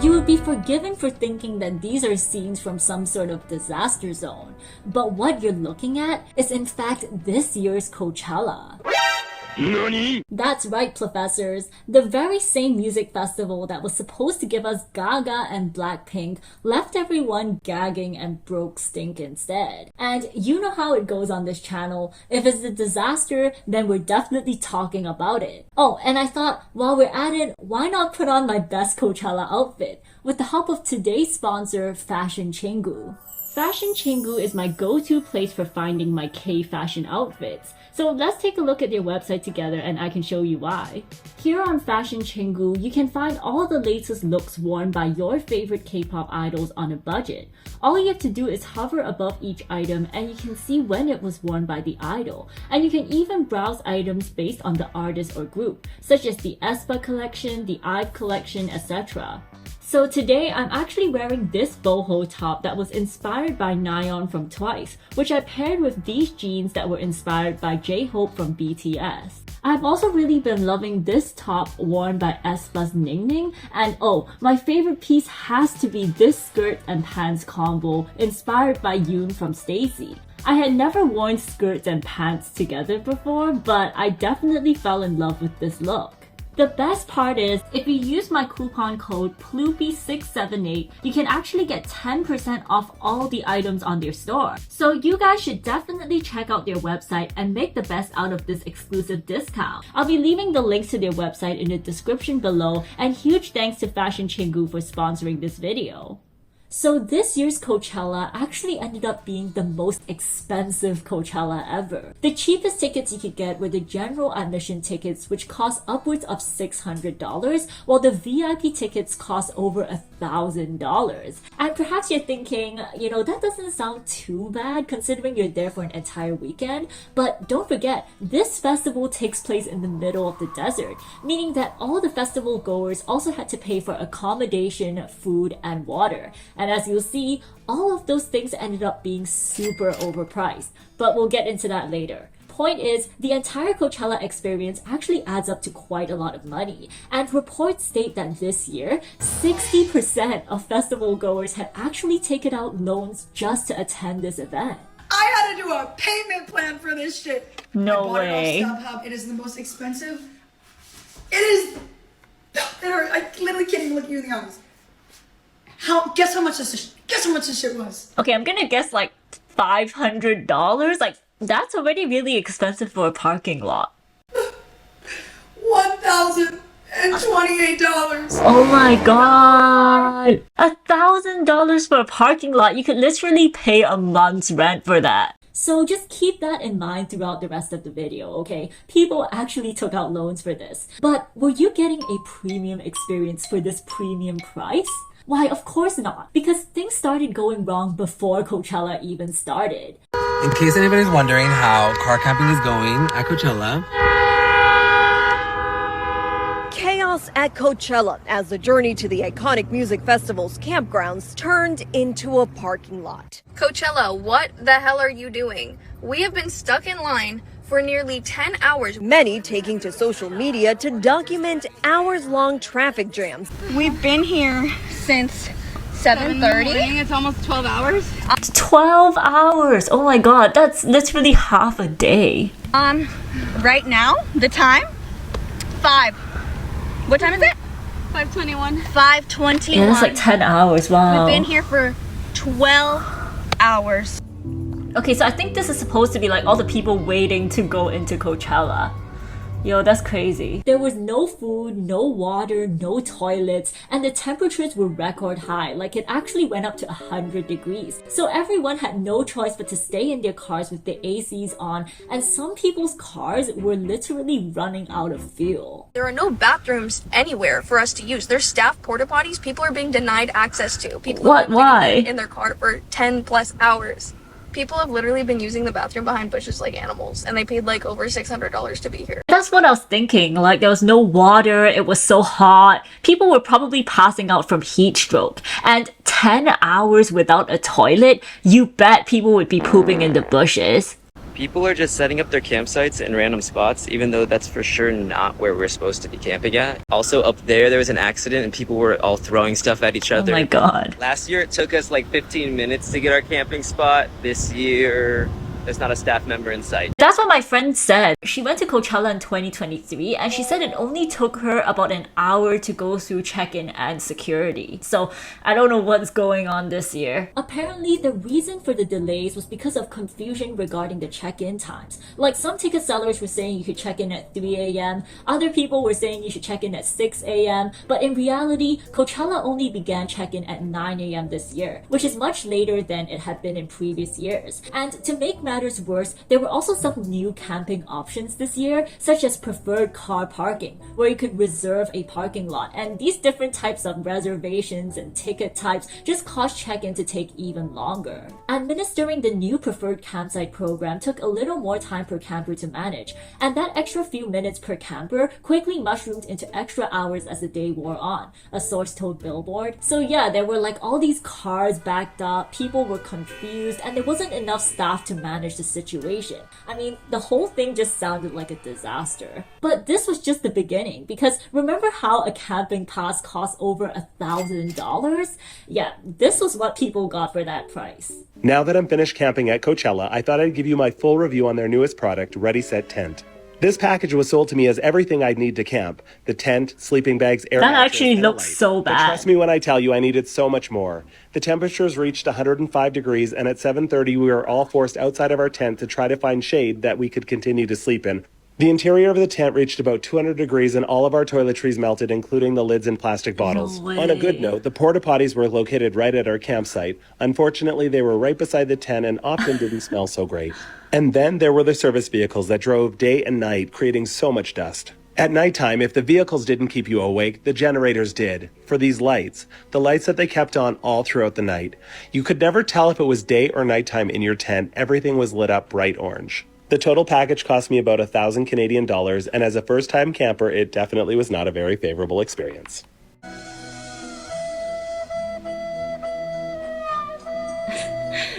You would be forgiven for thinking that these are scenes from some sort of disaster zone. But what you're looking at is in fact this year's Coachella. NANI? That's right, professors. The very same music festival that was supposed to give us Gaga and Blackpink left everyone gagging and broke stink instead. And you know how it goes on this channel. If it's a disaster, then we're definitely talking about it. Oh, and I thought, while we're at it, why not put on my best Coachella outfit with the help of today's sponsor, Fashion Chingu. Fashion Chingu is my go-to place for finding my K-fashion outfits. So let's take a look at their website together and I can show you why. Here on Fashion Chingu, you can find all the latest looks worn by your favorite K-pop idols on a budget. All you have to do is hover above each item and you can see when it was worn by the idol. And you can even browse items based on the artist or group, such as the aespa collection, the IVE collection, etc. So today I'm actually wearing this boho top that was inspired by Nayeon from Twice, which I paired with these jeans that were inspired by J-Hope from BTS. I've also really been loving this top worn by aespa's Ningning, and oh, my favorite piece has to be this skirt and pants combo inspired by Yoon from Stacy. I had never worn skirts and pants together before, but I definitely fell in love with this look. The best part is, if you use my coupon code PLOOPY678, you can actually get 10% off all the items on their store. So you guys should definitely check out their website and make the best out of this exclusive discount. I'll be leaving the links to their website in the description below, and huge thanks to Fashion Chingu for sponsoring this video. So this year's Coachella actually ended up being the most expensive Coachella ever. The cheapest tickets you could get were the general admission tickets, which cost upwards of $600, while the VIP tickets cost over $1,000. And perhaps you're thinking, that doesn't sound too bad considering you're there for an entire weekend. But don't forget, this festival takes place in the middle of the desert, meaning that all the festival goers also had to pay for accommodation, food, and water. And as you'll see, all of those things ended up being super overpriced, but we'll get into that later. Point is, the entire Coachella experience actually adds up to quite a lot of money, and reports state that this year, 60% of festival goers had actually taken out loans just to attend this event. I had to do a payment plan for this shit. No I bought way. It off StubHub. It is the most expensive. It is. I literally can't even look you in the eyes. Guess how much this shit was? Okay, I'm gonna guess like $500. Like, that's already really expensive for a parking lot. $1,028. Oh my god! $1,000 for a parking lot. You could literally pay a month's rent for that. So just keep that in mind throughout the rest of the video, okay? People actually took out loans for this. But were you getting a premium experience for this premium price? Why, of course not, because things started going wrong before Coachella even started. In case anybody's wondering how car camping is going at Coachella. Chaos at Coachella as the journey to the iconic music festival's campgrounds turned into a parking lot. Coachella, what the hell are you doing? We have been stuck in line for nearly 10 hours. Many taking to social media to document hours-long traffic jams. We've been here since 7:30. It's almost 12 hours. 12 hours! Oh my god, that's literally half a day. Right now, the time? 5. What time is it? 5:21. 5:21. Yeah, that's like 10 hours, wow. We've been here for 12 hours. Okay, so I think this is supposed to be like all the people waiting to go into Coachella. Yo, that's crazy. There was no food, no water, no toilets, and the temperatures were record high. Like, it actually went up to 100 degrees. So everyone had no choice but to stay in their cars with the ACs on, and some people's cars were literally running out of fuel. There are no bathrooms anywhere for us to use. There's staff porta potties people are being denied access to. People What? have been Why? in their car for 10 plus hours. People have literally been using the bathroom behind bushes like animals, and they paid like over $600 to be here. That's what I was thinking. Like, there was no water, it was so hot. People were probably passing out from heat stroke. And 10 hours without a toilet, you bet people would be pooping in the bushes. People are just setting up their campsites in random spots, even though that's for sure not where we're supposed to be camping at. Also, up there was an accident and people were all throwing stuff at each other. Oh my god. Last year, it took us like 15 minutes to get our camping spot. This year, there's not a staff member in sight. That's what my friend said. She went to Coachella in 2023 and she said it only took her about an hour to go through check-in and security. So I don't know what's going on this year. Apparently, the reason for the delays was because of confusion regarding the check-in times. Like some ticket sellers were saying you could check in at 3 a.m. Other people were saying you should check in at 6 a.m. But in reality, Coachella only began check-in at 9 a.m. this year, which is much later than it had been in previous years. And to make matters worse, there were also some new camping options this year, such as preferred car parking, where you could reserve a parking lot. And these different types of reservations and ticket types just caused check-in to take even longer. Administering the new preferred campsite program took a little more time per camper to manage, and that extra few minutes per camper quickly mushroomed into extra hours as the day wore on, a source told Billboard. So yeah, there were like all these cars backed up, people were confused, and there wasn't enough staff to manage the situation. I mean, the whole thing just sounded like a disaster. But this was just the beginning, because remember how a camping pass cost over $1,000? Yeah, this was what people got for that price. Now that I'm finished camping at Coachella, I thought I'd give you my full review on their newest product, Ready Set Tent. This package was sold to me as everything I'd need to camp. The tent, sleeping bags, air mattress, that actually and looks light. so But bad. trust me when I tell you I needed so much more. The temperatures reached 105 degrees, and at 7:30 we were all forced outside of our tent to try to find shade that we could continue to sleep in. The interior of the tent reached about 200 degrees and all of our toiletries melted, including the lids and plastic bottles. No way. On a good note, the porta potties were located right at our campsite. Unfortunately, they were right beside the tent and often didn't smell so great. And then there were the service vehicles that drove day and night, creating so much dust. At nighttime, if the vehicles didn't keep you awake, the generators did. For these lights, the lights that they kept on all throughout the night. You could never tell if it was day or nighttime in your tent. Everything was lit up bright orange. The total package cost me about 1,000 Canadian dollars, and as a first-time camper, it definitely was not a very favorable experience.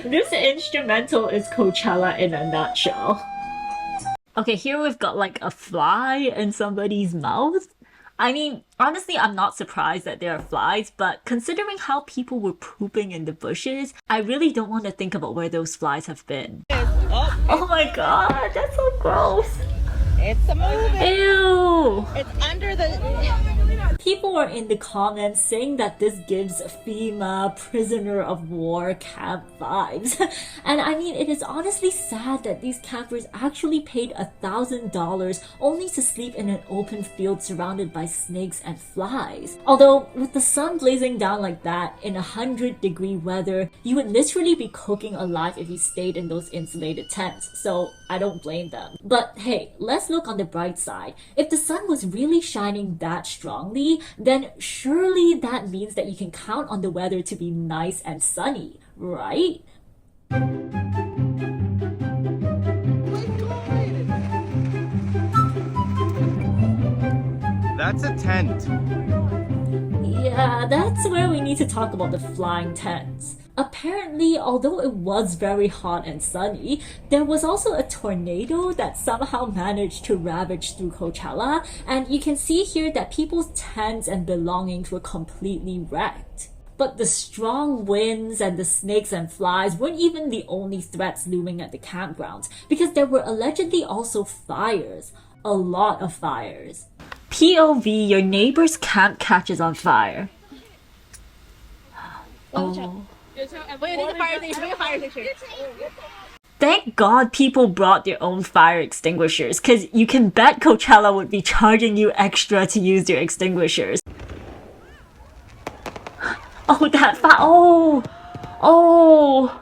This instrumental is Coachella in a nutshell. Okay, here we've got like a fly in somebody's mouth. I mean, honestly, I'm not surprised that there are flies, but considering how people were pooping in the bushes, I really don't want to think about where those flies have been. Oh my god, that's so gross. It's a movie. Ew. It's under the... People were in the comments saying that this gives FEMA prisoner of war camp vibes. And I mean, it is honestly sad that these campers actually paid $1,000 only to sleep in an open field surrounded by snakes and flies. Although, with the sun blazing down like that in 100-degree weather, you would literally be cooking alive if you stayed in those insulated tents. So I don't blame them. But hey, let's look on the bright side. If the sun was really shining that strongly, then surely that means that you can count on the weather to be nice and sunny, right? That's a tent. Yeah, that's where we need to talk about the flying tents. Apparently, although it was very hot and sunny, there was also a tornado that somehow managed to ravage through Coachella, and you can see here that people's tents and belongings were completely wrecked. But the strong winds and the snakes and flies weren't even the only threats looming at the campgrounds, because there were allegedly also fires. A lot of fires. POV, your neighbor's camp catches on fire. Oh. Thank God people brought their own fire extinguishers, because you can bet Coachella would be charging you extra to use their extinguishers. Oh, that fire! Oh,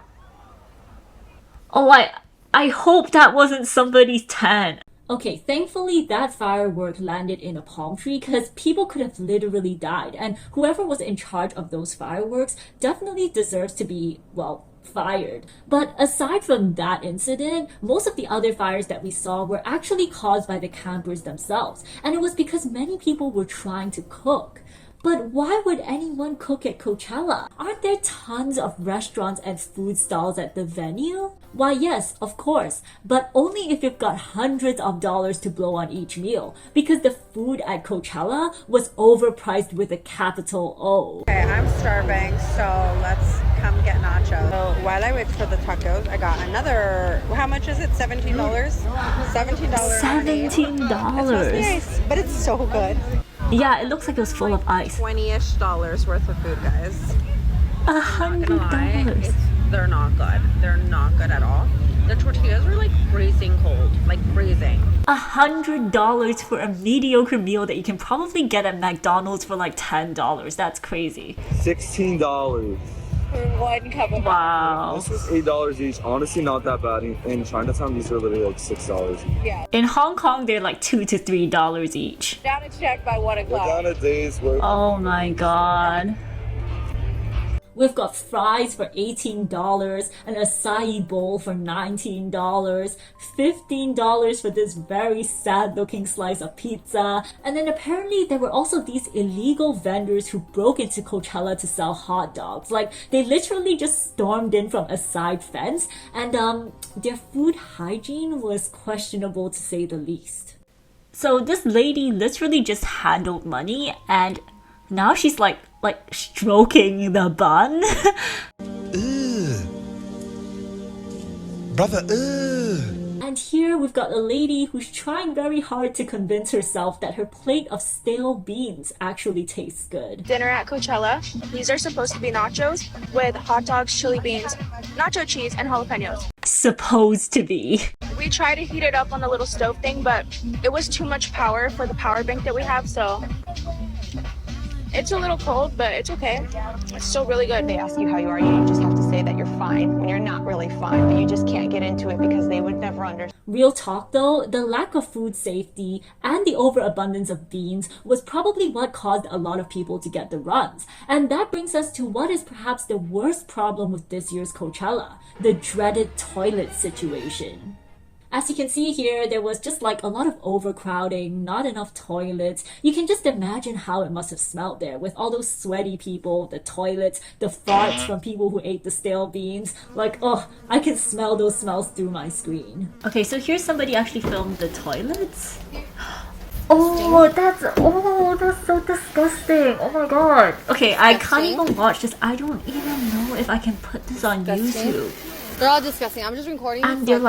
I hope that wasn't somebody's tent. Okay, thankfully that firework landed in a palm tree because people could have literally died, and whoever was in charge of those fireworks definitely deserves to be, well, fired. But aside from that incident, most of the other fires that we saw were actually caused by the campers themselves, and it was because many people were trying to cook. But why would anyone cook at Coachella? Aren't there tons of restaurants and food stalls at the venue? Why yes, of course, but only if you've got hundreds of dollars to blow on each meal, because the food at Coachella was overpriced with a capital O. Okay, I'm starving, so let's come get nachos. So while I wait for the tacos, I got another, how much is it? $17? $17. $17. Nice, but it's so good. Yeah, it looks like it was full of ice. $20-ish worth of food, guys. $100. They're not good. They're not good at all. The tortillas were like freezing cold, like freezing. $100 for a mediocre meal that you can probably get at McDonald's for like $10. That's crazy. $16. For one cup of Wow. This was $8 each. Honestly, not that bad. In Chinatown, these are literally like $6. Yeah. In Hong Kong, they're like $2 to $3 each. Down to check by 1 We're o'clock. down a day's worth. Oh my god. We've got fries for $18, an acai bowl for $19, $15 for this very sad looking slice of pizza, and then apparently there were also these illegal vendors who broke into Coachella to sell hot dogs. Like, they literally just stormed in from a side fence, and their food hygiene was questionable to say the least. So this lady literally just handled money, and now she's like stroking the bun. Brother, And here we've got a lady who's trying very hard to convince herself that her plate of stale beans actually tastes good. Dinner at Coachella. These are supposed to be nachos with hot dogs, chili beans, nacho cheese, and jalapenos. Supposed to be. We tried to heat it up on the little stove thing, but it was too much power for the power bank that we have, so it's a little cold, but it's okay. It's still really good. They ask you how you are, you just have to say that you're fine when you're not really fine, but you just can't get into it because they would never understand. Real talk though, the lack of food safety and the overabundance of beans was probably what caused a lot of people to get the runs. And that brings us to what is perhaps the worst problem with this year's Coachella, the dreaded toilet situation. As you can see here, there was just like a lot of overcrowding, not enough toilets. You can just imagine how it must have smelled there with all those sweaty people, the toilets, the farts from people who ate the stale beans. Like, oh, I can smell those smells through my screen. Okay, so here's somebody actually filmed the toilets. Oh, that's so disgusting. Oh my god. Okay, I can't even watch this. I don't even know if I can put this on YouTube. They're all disgusting. I'm just recording. And they're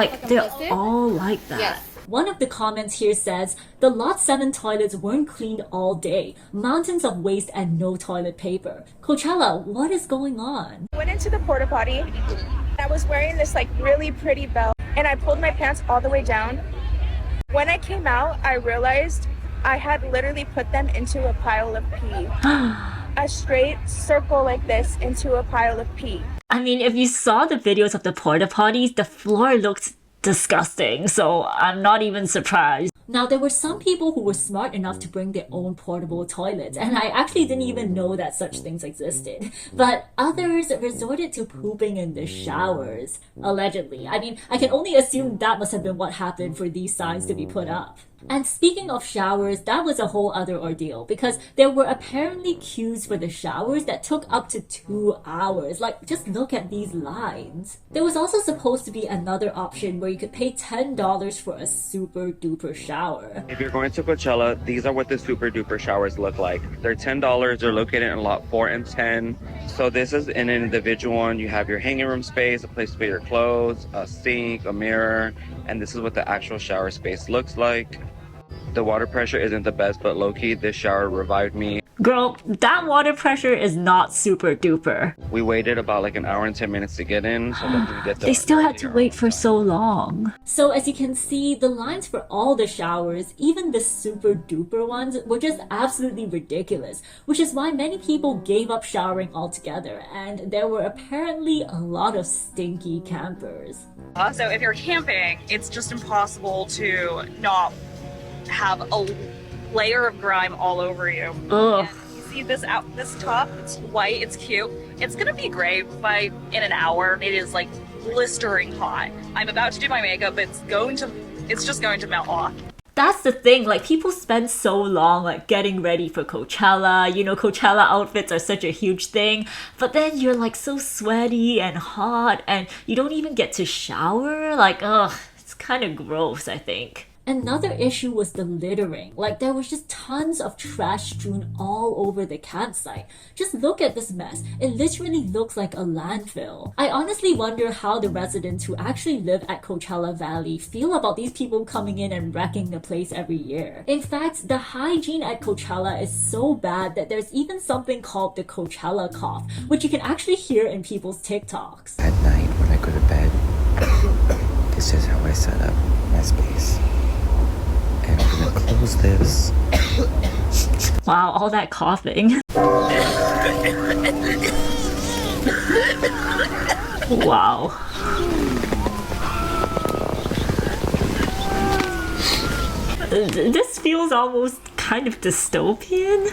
all like that. Yes. One of the comments here says, the Lot 7 toilets weren't cleaned all day. Mountains of waste and no toilet paper. Coachella, what is going on? I went into the porta potty. I was wearing this like really pretty belt, and I pulled my pants all the way down. When I came out, I realized I had literally put them into a pile of pee. A straight circle like this into a pile of pee. I mean, if you saw the videos of the porta potties, the floor looked disgusting, so I'm not even surprised. Now, there were some people who were smart enough to bring their own portable toilets, and I actually didn't even know that such things existed. But others resorted to pooping in the showers, allegedly. I mean, I can only assume that must have been what happened for these signs to be put up. And speaking of showers, that was a whole other ordeal because there were apparently queues for the showers that took up to 2 hours. Like, just look at these lines. There was also supposed to be another option where you could pay $10 for a super duper shower. If you're going to Coachella, these are what the super duper showers look like. They're $10. They're located in lot 4 and 10. So this is an individual one. You have your hanging room space, a place to put your clothes, a sink, a mirror, and this is what the actual shower space looks like. The water pressure isn't the best, but low-key, this shower revived me. Girl, that water pressure is not super duper. We waited about like an hour and 10 minutes to get in, so that we get They still had to wait for so long. So as you can see, the lines for all the showers, even the super duper ones, were just absolutely ridiculous, which is why many people gave up showering altogether, and there were apparently a lot of stinky campers. So if you're camping, it's just impossible to not have a layer of grime all over you. Ugh. And you see this top, it's white, it's cute. It's gonna be gray by in an hour. It is like blistering hot. I'm about to do my makeup, it's just going to melt off. That's the thing, like people spend so long like getting ready for Coachella. You know, Coachella outfits are such a huge thing, but then you're like so sweaty and hot and you don't even get to shower. Like, ugh, it's kind of gross, I think. Another issue was the littering. Like there was just tons of trash strewn all over the campsite. Just look at this mess. It literally looks like a landfill. I honestly wonder how the residents who actually live at Coachella Valley feel about these people coming in and wrecking the place every year. In fact, the hygiene at Coachella is so bad that there's even something called the Coachella cough, which you can actually hear in people's TikToks. At night when I go to bed, this is how I set up my space. And I'm gonna close this. Wow, all that coughing. Wow. This feels almost kind of dystopian.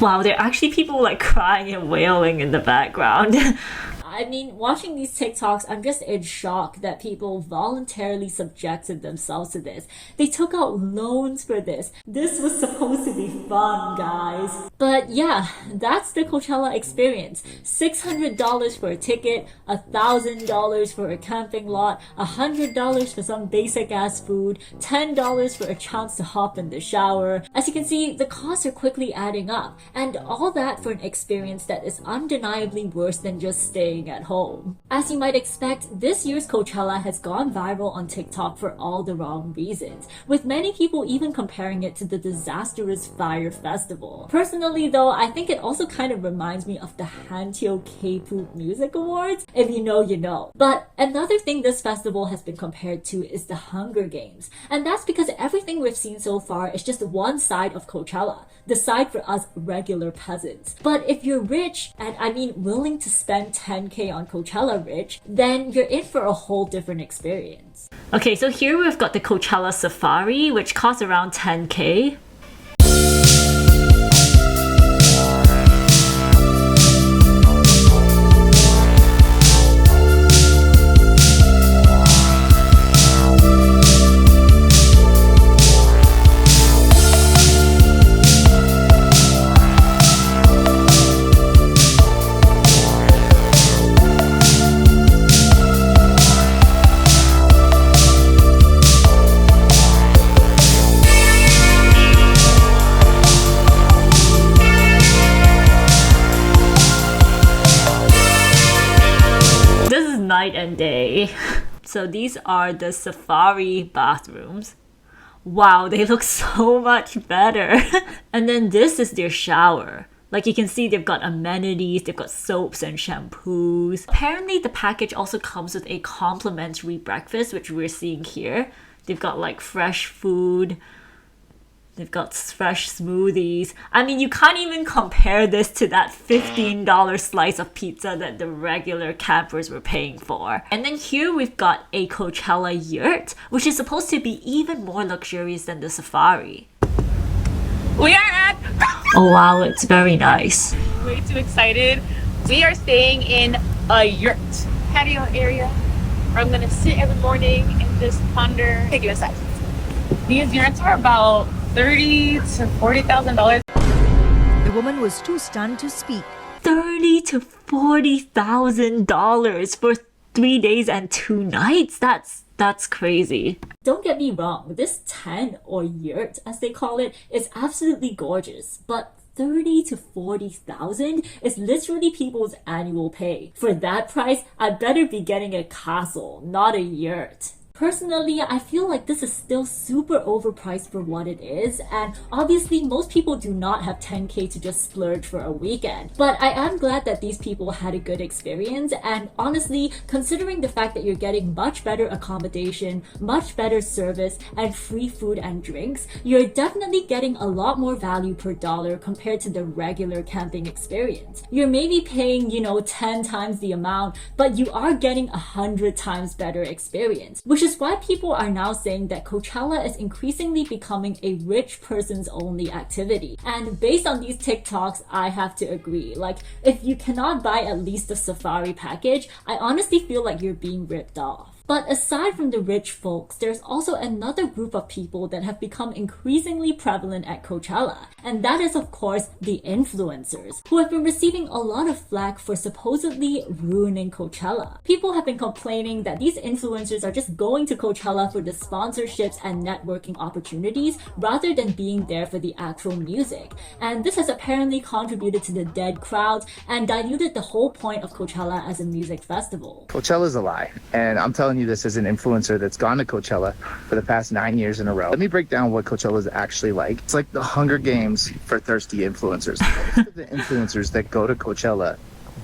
Wow, there are actually people like crying and wailing in the background. I mean, watching these TikToks, I'm just in shock that people voluntarily subjected themselves to this. They took out loans for this. This was supposed to be fun, guys. But yeah, that's the Coachella experience. $600 for a ticket, $1,000 for a camping lot, $100 for some basic ass food, $10 for a chance to hop in the shower. As you can see, the costs are quickly adding up, and all that for an experience that is undeniably worse than just staying at home. As you might expect, this year's Coachella has gone viral on TikTok for all the wrong reasons, with many people even comparing it to the disastrous Fyre festival. Personally though, I think it also kind of reminds me of the Hanteo K-pop Music Awards. If you know, you know. But another thing this festival has been compared to is the Hunger Games, and that's because everything we've seen so far is just one side of Coachella, the side for us regular peasants. But if you're rich, and I mean willing to spend 10k on Coachella rich, then you're in for a whole different experience. Okay, so here we've got the Coachella Safari, which costs around 10k. Night and day. So these are the safari bathrooms. Wow, they look so much better. And then this is their shower. Like you can see, they've got amenities, they've got soaps and shampoos. Apparently the package also comes with a complimentary breakfast, which we're seeing here. They've got like fresh food. They've got fresh smoothies. I mean, you can't even compare this to that $15 slice of pizza that the regular campers were paying for. And then here we've got a Coachella yurt, which is supposed to be even more luxurious than the safari. We are at... Oh wow, it's very nice. Way too excited. We are staying in a yurt patio area where I'm gonna sit every morning and just ponder. Okay, give me a sec. These yurts are about $30,000 to $40,000. The woman was too stunned to speak. $30,000 to $40,000 for 3 days and 2 nights? That's crazy. Don't get me wrong, this tent or yurt as they call it is absolutely gorgeous, but $30,000 to $40,000 is literally people's annual pay. For that price, I'd better be getting a castle, not a yurt. Personally, I feel like this is still super overpriced for what it is, and obviously most people do not have 10k to just splurge for a weekend. But I am glad that these people had a good experience, and honestly, considering the fact that you're getting much better accommodation, much better service, and free food and drinks, you're definitely getting a lot more value per dollar compared to the regular camping experience. You're maybe paying, 10 times the amount, but you are getting 100 times better experience, which is is why people are now saying that Coachella is increasingly becoming a rich person's only activity. And based on these TikToks, I have to agree. Like, if you cannot buy at least the safari package, I honestly feel like you're being ripped off. But aside from the rich folks, there's also another group of people that have become increasingly prevalent at Coachella. And that is, of course, the influencers, who have been receiving a lot of flack for supposedly ruining Coachella. People have been complaining that these influencers are just going to Coachella for the sponsorships and networking opportunities rather than being there for the actual music. And this has apparently contributed to the dead crowds and diluted the whole point of Coachella as a music festival. Coachella's a lie, and I'm telling you this as an influencer that's gone to Coachella for the past 9 years in a row. Let me break down what Coachella is actually like. It's like the Hunger Games for thirsty influencers. Most of the influencers that go to Coachella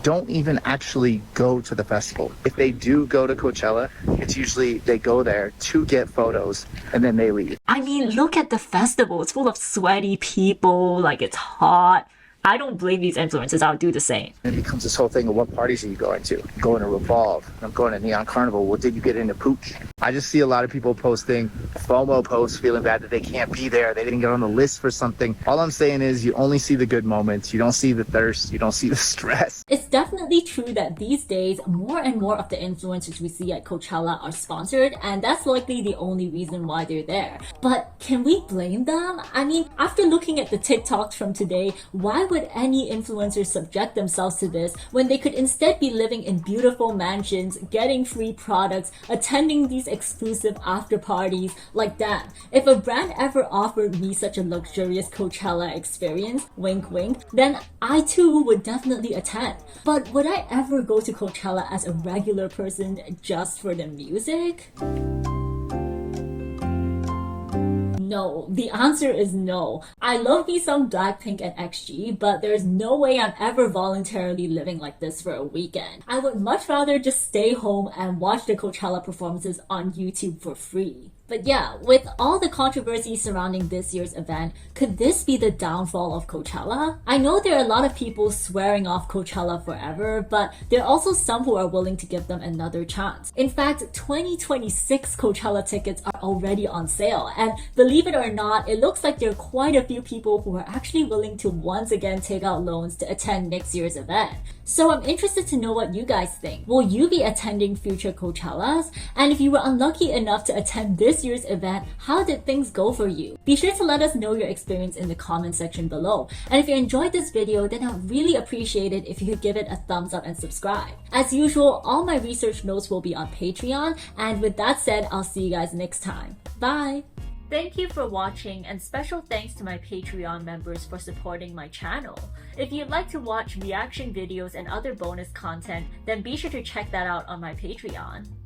don't even actually go to the festival. If they do go to Coachella, it's usually they go there to get photos and then they leave. I mean, look at the festival. It's full of sweaty people, like it's hot. I don't blame these influencers. I'll do the same. It becomes this whole thing of what parties are you going to? I'm going to Revolve. I'm going to Neon Carnival. Well, did you get into Pooch? I just see a lot of people posting FOMO posts, feeling bad that they can't be there. They didn't get on the list for something. All I'm saying is you only see the good moments. You don't see the thirst. You don't see the stress. It's definitely true that these days, more and more of the influencers we see at Coachella are sponsored, and that's likely the only reason why they're there. But can we blame them? I mean, after looking at the TikToks from today, why would any influencers subject themselves to this when they could instead be living in beautiful mansions, getting free products, attending these exclusive after parties? Like that. If a brand ever offered me such a luxurious Coachella experience, wink wink, then I too would definitely attend. But would I ever go to Coachella as a regular person just for the music? No, the answer is no. I love me some Blackpink and XG, but there's no way I'm ever voluntarily living like this for a weekend. I would much rather just stay home and watch the Coachella performances on YouTube for free. But yeah, with all the controversy surrounding this year's event, could this be the downfall of Coachella? I know there are a lot of people swearing off Coachella forever, but there are also some who are willing to give them another chance. In fact, 2026 Coachella tickets are already on sale, and believe it or not, it looks like there are quite a few people who are actually willing to once again take out loans to attend next year's event. So I'm interested to know what you guys think. Will you be attending future Coachellas? And if you were unlucky enough to attend this year's event, how did things go for you? Be sure to let us know your experience in the comment section below. And if you enjoyed this video, then I'd really appreciate it if you could give it a thumbs up and subscribe. As usual, all my research notes will be on Patreon. And with that said, I'll see you guys next time. Bye! Thank you for watching, and special thanks to my Patreon members for supporting my channel. If you'd like to watch reaction videos and other bonus content, then be sure to check that out on my Patreon.